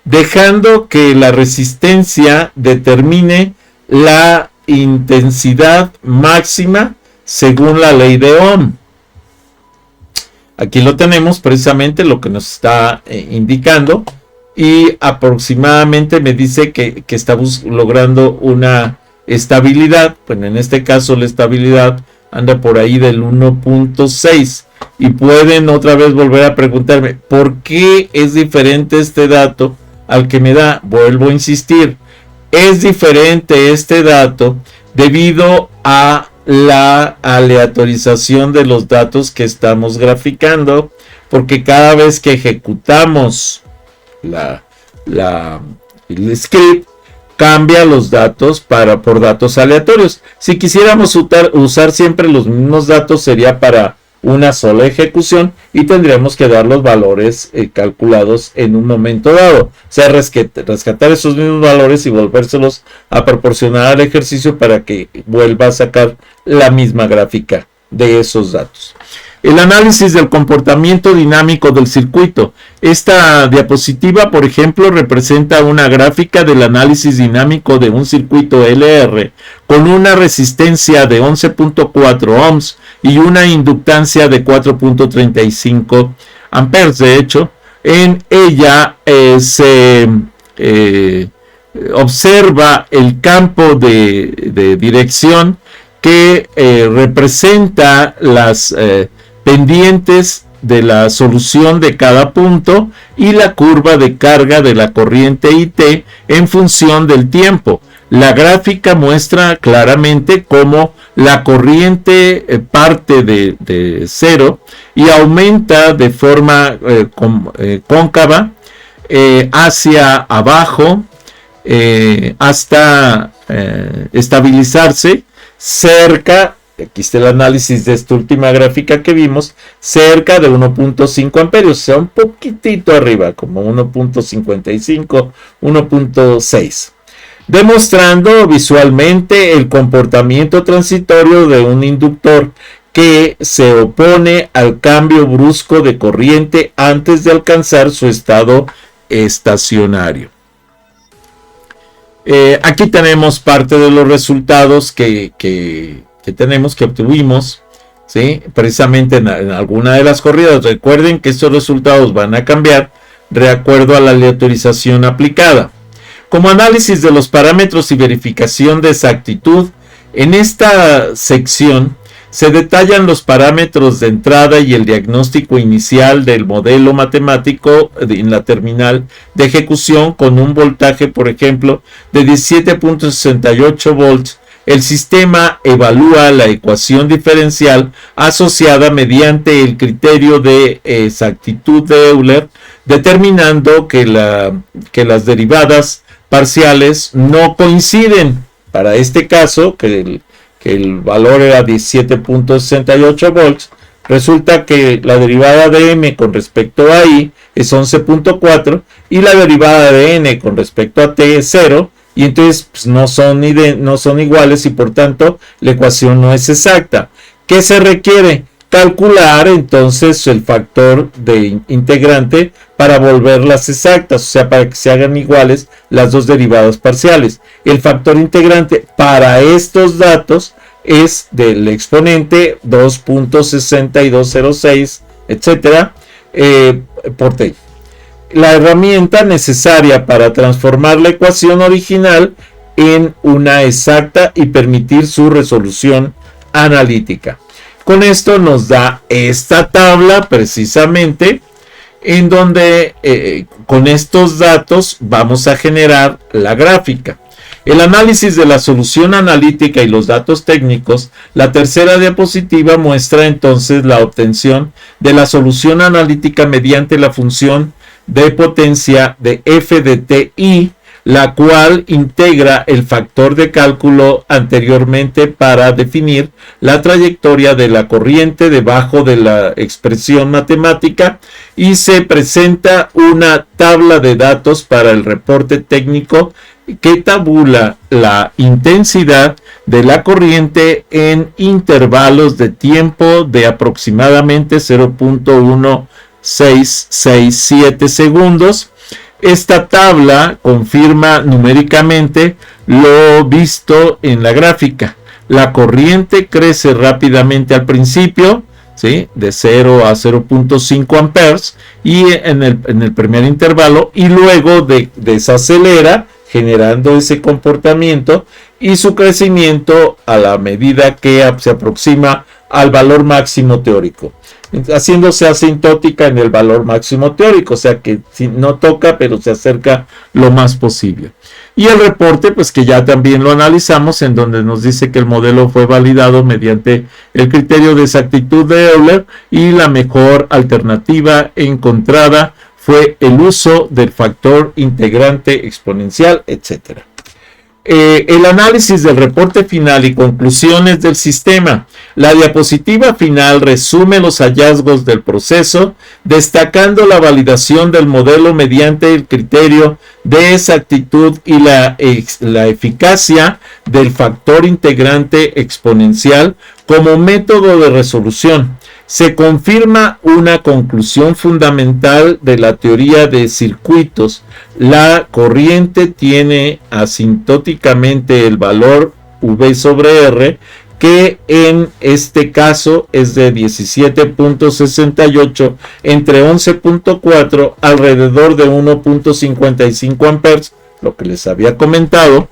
dejando que la resistencia determine la intensidad máxima según la ley de Ohm. Aquí lo tenemos, precisamente lo que nos está indicando, y aproximadamente me dice que estamos logrando una estabilidad. Bueno, en este caso la estabilidad anda por ahí del 1.6, y pueden otra vez volver a preguntarme ¿por qué es diferente este dato al que me da? Vuelvo a insistir, es diferente este dato debido a la aleatorización de los datos que estamos graficando, porque cada vez que ejecutamos el script, cambia los datos por datos aleatorios. Si quisiéramos usar siempre los mismos datos, sería para una sola ejecución y tendríamos que dar los valores calculados en un momento dado. O sea, rescatar esos mismos valores y volvérselos a proporcionar al ejercicio para que vuelva a sacar la misma gráfica de esos datos. El análisis del comportamiento dinámico del circuito. Esta diapositiva, por ejemplo, representa una gráfica del análisis dinámico de un circuito LR con una resistencia de 11.4 ohms y una inductancia de 4.35 amperes. De hecho, en ella se observa el campo de dirección que representa las pendientes de la solución de cada punto y la curva de carga de la corriente IT en función del tiempo. La gráfica muestra claramente cómo la corriente parte de cero y aumenta de forma cóncava hacia abajo hasta estabilizarse cerca. Aquí está el análisis de esta última gráfica que vimos, cerca de 1.5 amperios, o sea, un poquitito arriba, como 1.55, 1.6, demostrando visualmente el comportamiento transitorio de un inductor que se opone al cambio brusco de corriente antes de alcanzar su estado estacionario. Aquí tenemos parte de los resultados que obtuvimos, ¿sí? Precisamente en alguna de las corridas. Recuerden que estos resultados van a cambiar de acuerdo a la aleatorización aplicada. Como análisis de los parámetros y verificación de exactitud, en esta sección se detallan los parámetros de entrada y el diagnóstico inicial del modelo matemático en la terminal de ejecución con un voltaje, por ejemplo, de 17.68 volts. El sistema evalúa la ecuación diferencial asociada mediante el criterio de exactitud de Euler, determinando que las derivadas parciales no coinciden. Para este caso, que el valor era 17.68 volts, resulta que la derivada de m con respecto a i es 11.4 y la derivada de n con respecto a t es 0. Y entonces pues, no son iguales y por tanto la ecuación no es exacta. ¿Qué se requiere? Calcular entonces el factor de integrante para volverlas exactas, o sea, para que se hagan iguales las dos derivadas parciales. El factor integrante para estos datos es del exponente 2.6206, etcétera, por t. La herramienta necesaria para transformar la ecuación original en una exacta y permitir su resolución analítica. Con esto nos da esta tabla precisamente en donde con estos datos vamos a generar la gráfica. El análisis de la solución analítica y los datos técnicos. La tercera diapositiva muestra entonces la obtención de la solución analítica mediante la función de potencia de f de ti, la cual integra el factor de cálculo anteriormente para definir la trayectoria de la corriente debajo de la expresión matemática, y se presenta una tabla de datos para el reporte técnico que tabula la intensidad de la corriente en intervalos de tiempo de aproximadamente 0.1667 segundos. Esta tabla confirma numéricamente lo visto en la gráfica. La corriente crece rápidamente al principio, ¿sí?, de 0 a 0.5 amperes y en el primer intervalo, y luego desacelera, generando ese comportamiento, y su crecimiento a la medida que se aproxima al valor máximo teórico, haciéndose asintótica en el valor máximo teórico, o sea que no toca, pero se acerca lo más posible. Y el reporte, pues que ya también lo analizamos, en donde nos dice que el modelo fue validado mediante el criterio de exactitud de Euler, y la mejor alternativa encontrada fue el uso del factor integrante exponencial, etc. El análisis del reporte final y conclusiones del sistema. La diapositiva final resume los hallazgos del proceso, destacando la validación del modelo mediante el criterio de exactitud y la eficacia del factor integrante exponencial como método de resolución. Se confirma una conclusión fundamental de la teoría de circuitos. La corriente tiene asintóticamente el valor V sobre R, que en este caso es de 17.68 entre 11.4, alrededor de 1.55 amperes, lo que les había comentado.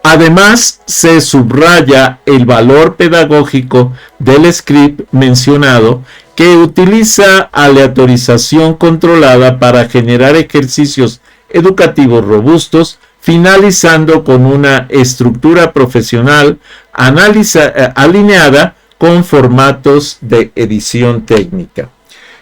Además, se subraya el valor pedagógico del script mencionado, que utiliza aleatorización controlada para generar ejercicios educativos robustos, finalizando con una estructura profesional alineada con formatos de edición técnica.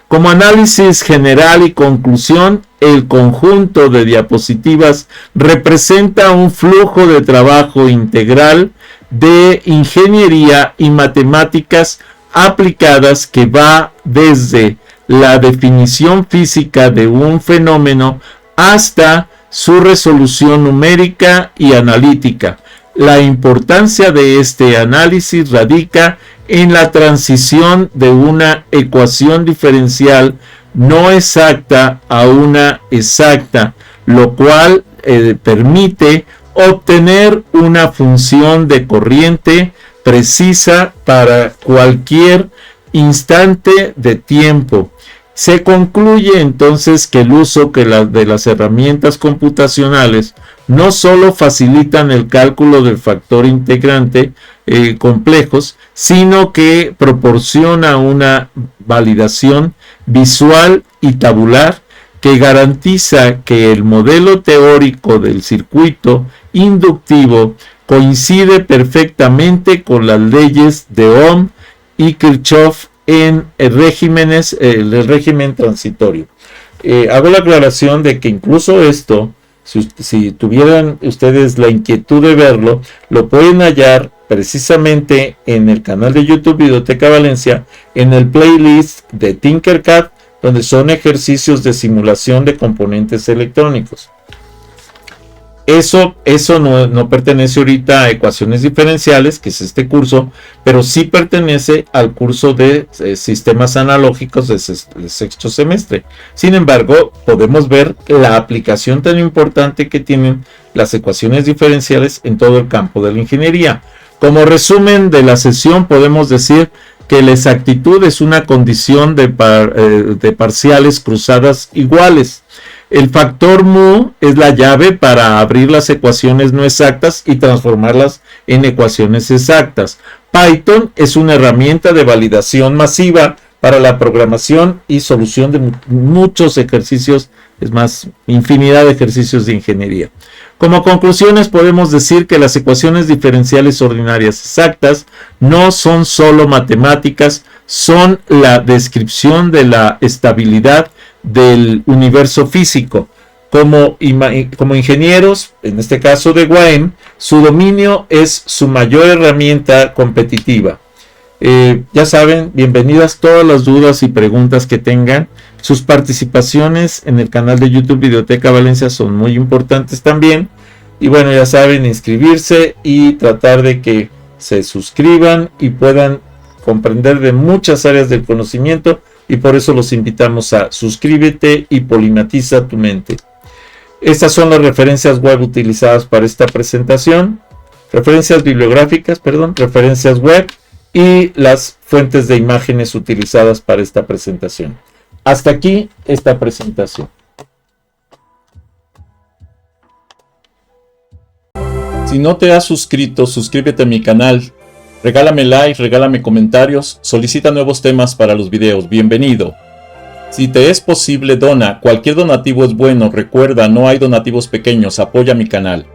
Como análisis general y conclusión, el conjunto de diapositivas representa un flujo de trabajo integral de ingeniería y matemáticas aplicadas que va desde la definición física de un fenómeno hasta su resolución numérica y analítica. La importancia de este análisis radica en la transición de una ecuación diferencial no exacta a una exacta, lo cual permite obtener una función de corriente precisa para cualquier instante de tiempo. Se concluye entonces que el uso de las herramientas computacionales no solo facilitan el cálculo del factor integrante complejos, sino que proporciona una validación visual y tabular que garantiza que el modelo teórico del circuito inductivo coincide perfectamente con las leyes de Ohm y Kirchhoff en el régimen transitorio. Hago la aclaración de que incluso esto, si tuvieran ustedes la inquietud de verlo, lo pueden hallar precisamente en el canal de YouTube Videoteca Valencia, en el playlist de Tinkercad, donde son ejercicios de simulación de componentes electrónicos. Eso no pertenece ahorita a ecuaciones diferenciales, que es este curso, pero sí pertenece al curso de sistemas analógicos de sexto semestre. Sin embargo, podemos ver la aplicación tan importante que tienen las ecuaciones diferenciales en todo el campo de la ingeniería. Como resumen de la sesión, podemos decir que la exactitud es una condición de parciales cruzadas iguales. El factor mu es la llave para abrir las ecuaciones no exactas y transformarlas en ecuaciones exactas. Python es una herramienta de validación masiva para la programación y solución de muchos ejercicios, es más, infinidad de ejercicios de ingeniería. Como conclusiones podemos decir que las ecuaciones diferenciales ordinarias exactas no son solo matemáticas, son la descripción de la estabilidad del universo físico. Como ingenieros, en este caso de UAM, su dominio es su mayor herramienta competitiva. Ya saben, bienvenidas todas las dudas y preguntas que tengan. Sus participaciones en el canal de YouTube Videoteca Valencia son muy importantes también. Y bueno, ya saben, inscribirse y tratar de que se suscriban y puedan comprender de muchas áreas del conocimiento. Y por eso los invitamos a suscríbete y polimatiza tu mente. Estas son las referencias web utilizadas para esta presentación. Referencias bibliográficas, referencias web y las fuentes de imágenes utilizadas para esta presentación. Hasta aquí esta presentación. Si no te has suscrito, suscríbete a mi canal. Regálame like, regálame comentarios, solicita nuevos temas para los videos. Bienvenido. Si te es posible, dona. Cualquier donativo es bueno. Recuerda, no hay donativos pequeños. Apoya mi canal.